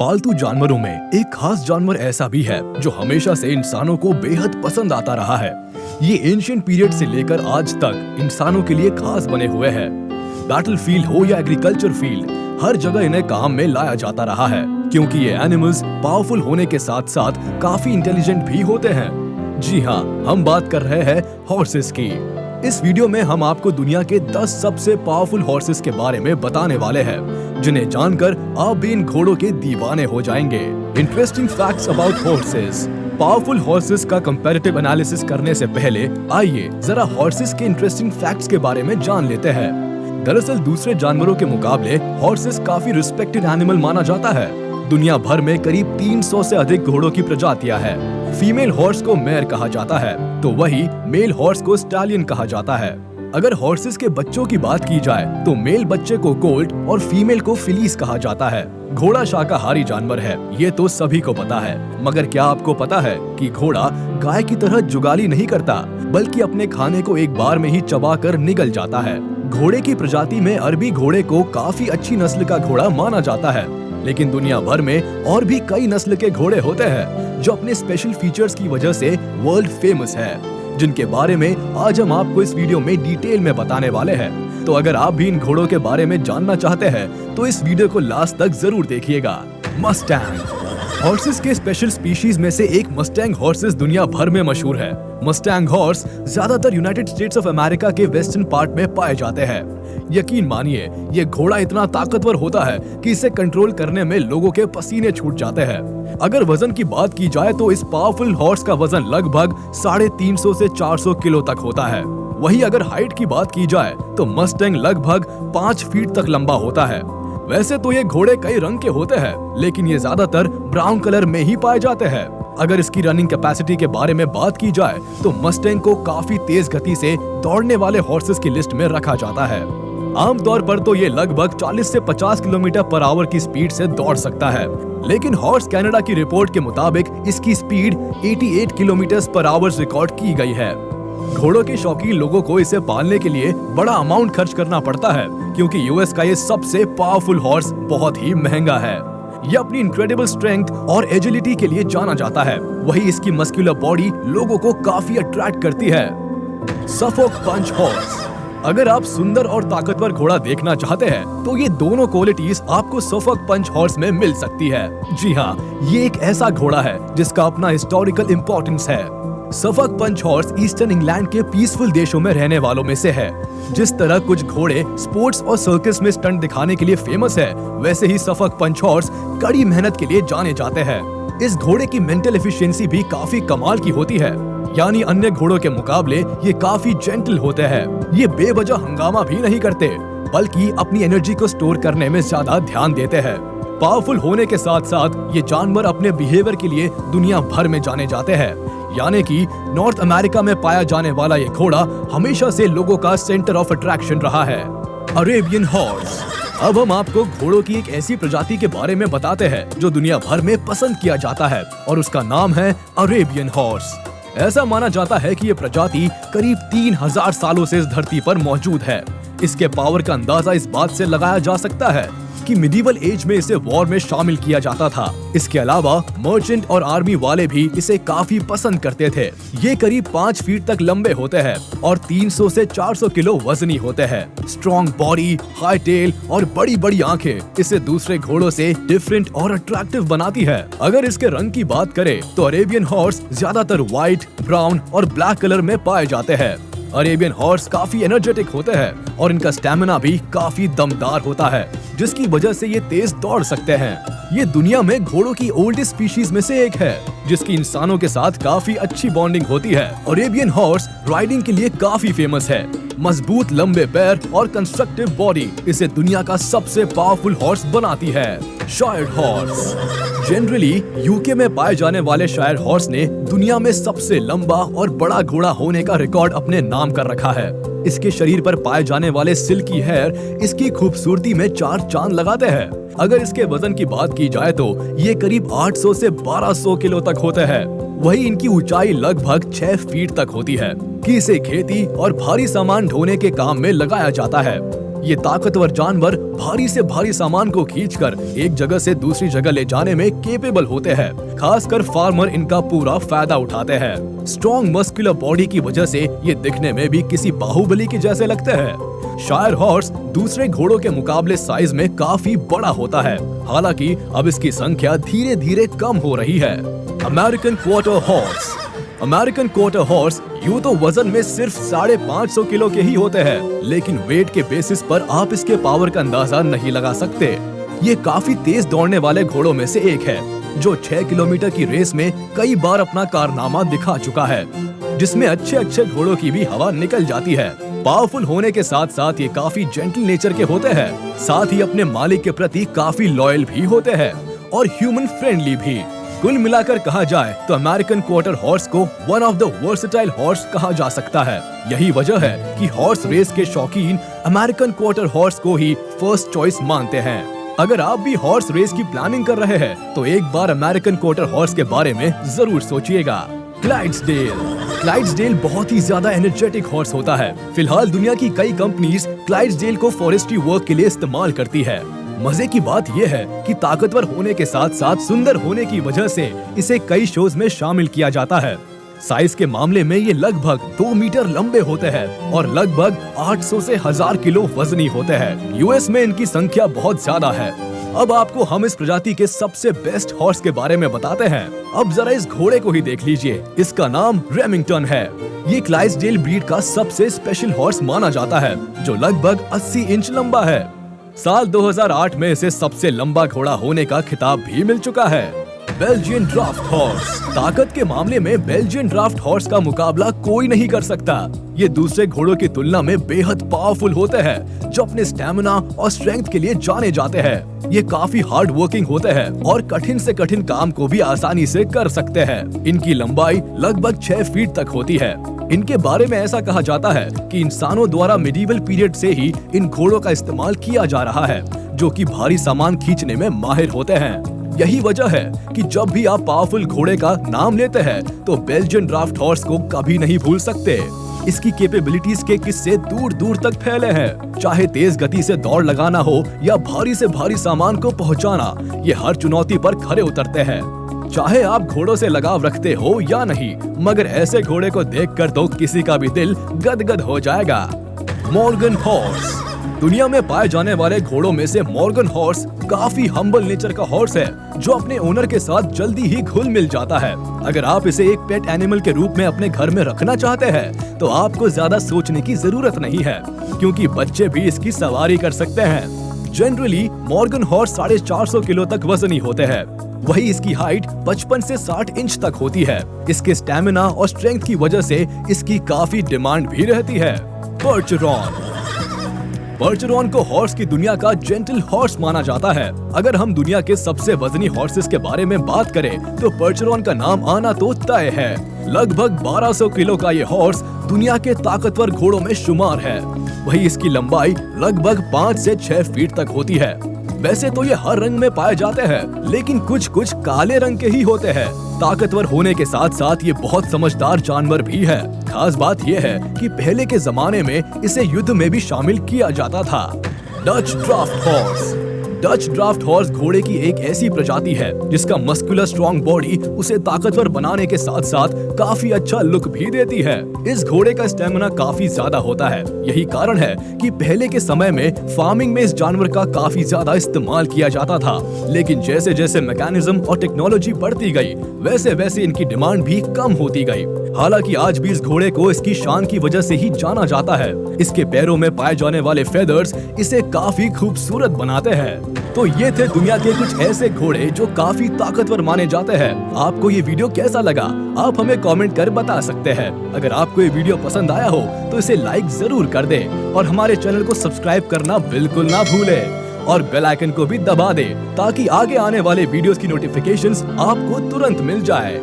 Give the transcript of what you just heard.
पालतू जानवरों में एक खास जानवर ऐसा भी है जो हमेशा से इंसानों को बेहद पसंद आता रहा है। ये एंशिएंट पीरियड से लेकर आज तक इंसानों के लिए खास बने हुए हैं। बैटलफील्ड हो या एग्रीकल्चर फील्ड, हर जगह इन्हें काम में लाया जाता रहा है, क्योंकि ये एनिमल्स पावरफुल होने के साथ साथ काफी इंटेलिजेंट भी होते हैं। जी हाँ, हम बात कर रहे हैं हॉर्सेस की। इस वीडियो में हम आपको दुनिया के 10 सबसे पावरफुल हॉर्सेस के बारे में बताने वाले हैं, जिन्हें जानकर आप भी इन घोड़ों के दीवाने हो जाएंगे। Interesting facts about horses. Powerful horses का कंपैरेटिव एनालिसिस करने से पहले आइए जरा हॉर्सेस के इंटरेस्टिंग फैक्ट्स के बारे में जान लेते हैं। दरअसल दूसरे जानवरों के मुकाबले हॉर्सेस काफी रिस्पेक्टेड एनिमल माना जाता है। दुनिया भर में करीब 300 से अधिक घोड़ों की प्रजातियां हैं। फीमेल हॉर्स को मेयर कहा जाता है, तो वही मेल हॉर्स को स्टैलियन कहा जाता है। अगर हॉर्सेस के बच्चों की बात की जाए तो मेल बच्चे को कोल्ट और फीमेल को फिलीस कहा जाता है। घोड़ा शाकाहारी जानवर है, ये तो सभी को पता है। मगर क्या आपको पता है कि घोड़ा गाय की तरह जुगाली नहीं करता, बल्कि अपने खाने को एक बार में ही चबा कर निगल जाता है। घोड़े की प्रजाति में अरबी घोड़े को काफी अच्छी नस्ल का घोड़ा माना जाता है, लेकिन दुनिया भर में और भी कई नस्ल के घोड़े होते हैं जो अपने स्पेशल फीचर्स की वजह से वर्ल्ड फेमस है, जिनके बारे में आज हम आपको इस वीडियो में डिटेल में बताने वाले हैं। तो अगर आप भी इन घोड़ों के बारे में जानना चाहते हैं तो इस वीडियो को लास्ट तक जरूर देखिएगा। मस्टैंग हॉर्सेस के स्पेशल स्पीशीज में से एक मस्टैंग हॉर्सेस दुनिया भर में मशहूर है। मस्टैंग हॉर्स ज्यादातर यूनाइटेड स्टेट्स ऑफ अमेरिका के वेस्टर्न पार्ट में पाए जाते हैं। यकीन मानिए, ये घोड़ा इतना ताकतवर होता है कि इसे कंट्रोल करने में लोगों के पसीने छूट जाते हैं। अगर वजन की बात की जाए तो इस पावरफुल हॉर्स का वजन लगभग 350 से 400 किलो तक होता है। वहीं अगर हाइट की बात की जाए तो मस्टैंग लगभग 5 फीट तक लंबा होता है। वैसे तो ये घोड़े कई रंग के होते हैं, लेकिन ये ज्यादातर ब्राउन कलर में ही पाए जाते हैं। अगर इसकी रनिंग कैपेसिटी के बारे में बात की जाए तो मस्टैंग को काफी तेज गति से दौड़ने वाले हॉर्सेस की लिस्ट में रखा जाता है। आमतौर पर तो ये लगभग 40 से 50 किलोमीटर पर आवर की स्पीड से दौड़ सकता है, लेकिन हॉर्स कनाडा की रिपोर्ट के मुताबिक इसकी speed 88 kilometre per hour record की गई है। घोड़ों के शौकीन लोगों को इसे पालने के लिए बड़ा अमाउंट खर्च करना पड़ता है, क्योंकि यूएस का ये सबसे पावरफुल हॉर्स बहुत ही महंगा है। ये अपनी इनक्रेडिबल स्ट्रेंथ और एजिलिटी के लिए जाना जाता है। वही इसकी मस्कुलर बॉडी लोगों को काफी अट्रैक्ट करती है। सफोक पंच हॉर्स। अगर आप सुंदर और ताकतवर घोड़ा देखना चाहते हैं तो ये दोनों क्वालिटीज आपको सफोक पंच हॉर्स में मिल सकती है। जी हाँ, ये एक ऐसा घोड़ा है जिसका अपना हिस्टोरिकल इम्पोर्टेंस है। सफोक पंच हॉर्स ईस्टर्न इंग्लैंड के पीसफुल देशों में रहने वालों में से है। जिस तरह कुछ घोड़े स्पोर्ट्स और सर्कस में स्टंट दिखाने के लिए फेमस है, वैसे ही सफोक पंच हॉर्स कड़ी मेहनत के लिए जाने जाते हैं। इस घोड़े की मेंटल एफिशिएंसी भी काफी कमाल की होती है, यानी अन्य घोड़ों के मुकाबले ये काफी जेंटल होते हैं। ये बेवजह हंगामा भी नहीं करते, बल्कि अपनी एनर्जी को स्टोर करने में ज्यादा ध्यान देते हैं। पावरफुल होने के साथ साथ ये जानवर अपने बिहेवियर के लिए दुनिया भर में जाने जाते हैं, यानी कि नॉर्थ अमेरिका में पाया जाने वाला ये घोड़ा हमेशा से लोगों का सेंटर ऑफ अट्रैक्शन रहा है। Arabian horse. अब हम आपको घोड़ों की एक ऐसी प्रजाति के बारे में बताते हैं जो दुनिया भर में पसंद किया जाता है, और उसका नाम है अरेबियन हॉर्स। ऐसा माना जाता है कि ये प्रजाति करीब 3000 सालों से इस धरती पर मौजूद है। इसके पावर का अंदाजा इस बात से लगाया जा सकता है कि मिडिवल एज में इसे वॉर में शामिल किया जाता था। इसके अलावा मर्चेंट और आर्मी वाले भी इसे काफी पसंद करते थे। ये करीब 5 फीट तक लंबे होते हैं और 300 से 400 किलो वजनी होते हैं। स्ट्रॉन्ग बॉडी, हाई टेल और बड़ी बड़ी आंखें इसे दूसरे घोड़ों से डिफरेंट और अट्रैक्टिव बनाती है। अगर इसके रंग की बात करें तो अरेबियन हॉर्स ज्यादातर व्हाइट, ब्राउन और ब्लैक कलर में पाए जाते हैं। अरेबियन हॉर्स काफी एनर्जेटिक होते हैं और इनका स्टैमिना भी काफी दमदार होता है, जिसकी वजह से ये तेज दौड़ सकते हैं। ये दुनिया में घोड़ों की ओल्डेस्ट स्पीशीज में से एक है, जिसकी इंसानों के साथ काफी अच्छी बॉन्डिंग होती है। अरेबियन हॉर्स राइडिंग के लिए काफी फेमस है। मजबूत लंबे पैर और कंस्ट्रक्टिव बॉडी इसे दुनिया का सबसे पावरफुल हॉर्स बनाती है। शायर्ड हॉर्स। जनरली यूके में पाए जाने वाले शायर हॉर्स ने दुनिया में सबसे लंबा और बड़ा घोड़ा होने का रिकॉर्ड अपने नाम कर रखा है। इसके शरीर पर पाए जाने वाले सिल्की हेयर इसकी खूबसूरती में 4 चांद लगाते हैं। अगर इसके वजन की बात की जाए तो ये करीब 800 से 1200 किलो तक होते हैं। वही इनकी ऊंचाई लगभग 6 फीट तक होती है कि इसे खेती और भारी सामान ढोने के काम में लगाया जाता है। ये ताकतवर जानवर भारी से भारी सामान को खींचकर एक जगह से दूसरी जगह ले जाने में केपेबल होते हैं। खासकर फार्मर इनका पूरा फायदा उठाते हैं। स्ट्रॉन्ग मस्कुलर बॉडी की वजह से ये दिखने में भी किसी बाहुबली के जैसे लगते हैं। शायर हॉर्स दूसरे घोड़ों के मुकाबले साइज में काफी बड़ा होता है। हालांकि अब इसकी संख्या धीरे धीरे कम हो रही है। American quarter horse. American quarter horse यूं तो वजन में सिर्फ 550 किलो के ही होते हैं, लेकिन वेट के बेसिस पर आप इसके पावर का अंदाजा नहीं लगा सकते। ये काफी तेज दौड़ने वाले घोड़ों में से एक है, जो 6 किलोमीटर की रेस में कई बार अपना कारनामा दिखा चुका है, जिसमें अच्छे घोड़ों की भी हवा निकल जाती है। पावरफुल होने के साथ साथ ये काफी जेंटल नेचर के होते हैं, साथ ही अपने मालिक के प्रति काफी लॉयल भी होते हैं और ह्यूमन फ्रेंडली भी। कुल मिलाकर कहा जाए तो अमेरिकन क्वार्टर हॉर्स को one of the versatile horse कहा जा सकता है। यही वजह है कि हॉर्स रेस के शौकीन अमेरिकन क्वार्टर हॉर्स को ही फर्स्ट चॉइस मानते हैं। अगर आप भी हॉर्स रेस की प्लानिंग कर रहे हैं तो एक बार अमेरिकन क्वार्टर हॉर्स के बारे में जरूर सोचिएगा। क्लाइड्सडेल बहुत ही ज्यादा एनर्जेटिक हॉर्स होता है। फिलहाल दुनिया की कई कंपनीज क्लाइड्सडेल को फॉरेस्ट्री वर्क के लिए इस्तेमाल करती है। मजे की बात यह है कि ताकतवर होने के साथ साथ सुंदर होने की वजह से इसे कई शोज में शामिल किया जाता है। साइज के मामले में ये लगभग 2 मीटर लंबे होते हैं और लगभग 800 से 1000 किलो वजनी होते हैं। यूएस में इनकी संख्या बहुत ज्यादा है। अब आपको हम इस प्रजाति के सबसे बेस्ट हॉर्स के बारे में बताते हैं। अब जरा इस घोड़े को ही देख लीजिए। इसका नाम रेमिंगटन है। ये क्लाइड्सडेल ब्रीड का सबसे स्पेशल हॉर्स माना जाता है, जो लगभग 80 इंच लंबा है। साल 2008 में इसे सबसे लंबा घोड़ा होने का खिताब भी मिल चुका है। Belgian draft horse. ताकत के मामले में बेल्जियन ड्राफ्ट हॉर्स का मुकाबला कोई नहीं कर सकता। ये दूसरे घोड़ों की तुलना में बेहद पावरफुल होते हैं, जो अपने स्टैमिना और स्ट्रेंथ के लिए जाने जाते हैं। ये काफी हार्ड वर्किंग होते हैं और कठिन से कठिन काम को भी आसानी से कर सकते हैं। इनकी लंबाई लगभग 6 फीट तक होती है। इनके बारे में ऐसा कहा जाता है कि इंसानों द्वारा मिडीवल पीरियड से ही इन घोड़ों का इस्तेमाल किया जा रहा है, जो कि भारी सामान खींचने में माहिर होते हैं। यही वजह है कि जब भी आप पावरफुल घोड़े का नाम लेते हैं तो बेल्जियन ड्राफ्ट हॉर्स को कभी नहीं भूल सकते। इसकी कैपेबिलिटीज के किस्से दूर दूर तक फैले हैं। चाहे तेज गति से दौड़ लगाना हो या भारी से भारी सामान को पहुंचाना, ये हर चुनौती पर खरे उतरते हैं। चाहे आप घोड़ों से लगाव रखते हो या नहीं, मगर ऐसे घोड़े को देखकर तो किसी का भी दिल गदगद हो जाएगा। Morgan horse. दुनिया में पाए जाने वाले घोड़ों में से मॉर्गन हॉर्स काफी हम्बल नेचर का हॉर्स है, जो अपने ओनर के साथ जल्दी ही घुल मिल जाता है। अगर आप इसे एक पेट एनिमल के रूप में अपने घर में रखना चाहते हैं तो आपको ज्यादा सोचने की जरूरत नहीं है, क्योंकि बच्चे भी इसकी सवारी कर सकते हैं। जनरली मॉर्गन हॉर्स 450 किलो तक वजनी होते हैं। वही इसकी हाइट 55 से 60 इंच तक होती है। इसके स्टैमिना और स्ट्रेंथ की वजह से इसकी काफी डिमांड भी रहती है। पर्चेरॉन को हॉर्स की दुनिया का जेंटल हॉर्स माना जाता है। अगर हम दुनिया के सबसे वजनी हॉर्सेस के बारे में बात करें तो पर्चेरॉन का नाम आना तो तय है। लगभग 1200 किलो का ये हॉर्स दुनिया के ताकतवर घोड़ों में शुमार है। वही इसकी लंबाई लगभग 5 से 6 फीट तक होती है। वैसे तो ये हर रंग में पाए जाते हैं, लेकिन कुछ काले रंग के ही होते हैं। ताकतवर होने के साथ साथ ये बहुत समझदार जानवर भी है। खास बात ये है कि पहले के जमाने में इसे युद्ध में भी शामिल किया जाता था। Dutch draft horse. Dutch draft horse घोड़े की एक ऐसी प्रजाति है जिसका मस्कुलर स्ट्रॉन्ग बॉडी उसे ताकतवर बनाने के साथ साथ काफी अच्छा लुक भी देती है। इस घोड़े का स्टेमिना काफी ज्यादा होता है। यही कारण है कि पहले के समय में फार्मिंग में इस जानवर का काफी ज्यादा इस्तेमाल किया जाता था, लेकिन जैसे जैसे मैकेनिज्म और टेक्नोलॉजी बढ़ती गई वैसे वैसे इनकी डिमांड भी कम होती गई। हालांकि आज भी इस घोड़े को इसकी शान की वजह से ही जाना जाता है। इसके पैरों में पाए जाने वाले फेदर्स इसे काफी खूबसूरत बनाते हैं। तो ये थे दुनिया के कुछ ऐसे घोड़े जो काफी ताकतवर माने जाते हैं। आपको ये वीडियो कैसा लगा आप हमें कमेंट कर बता सकते हैं। अगर आपको ये वीडियो पसंद आया हो तो इसे लाइक जरूर कर दे और हमारे चैनल को सब्सक्राइब करना बिल्कुल ना भूले और बेल आइकन को भी दबा दे ताकि आगे आने वाले वीडियोस की नोटिफिकेशंस आपको तुरंत मिल जाए।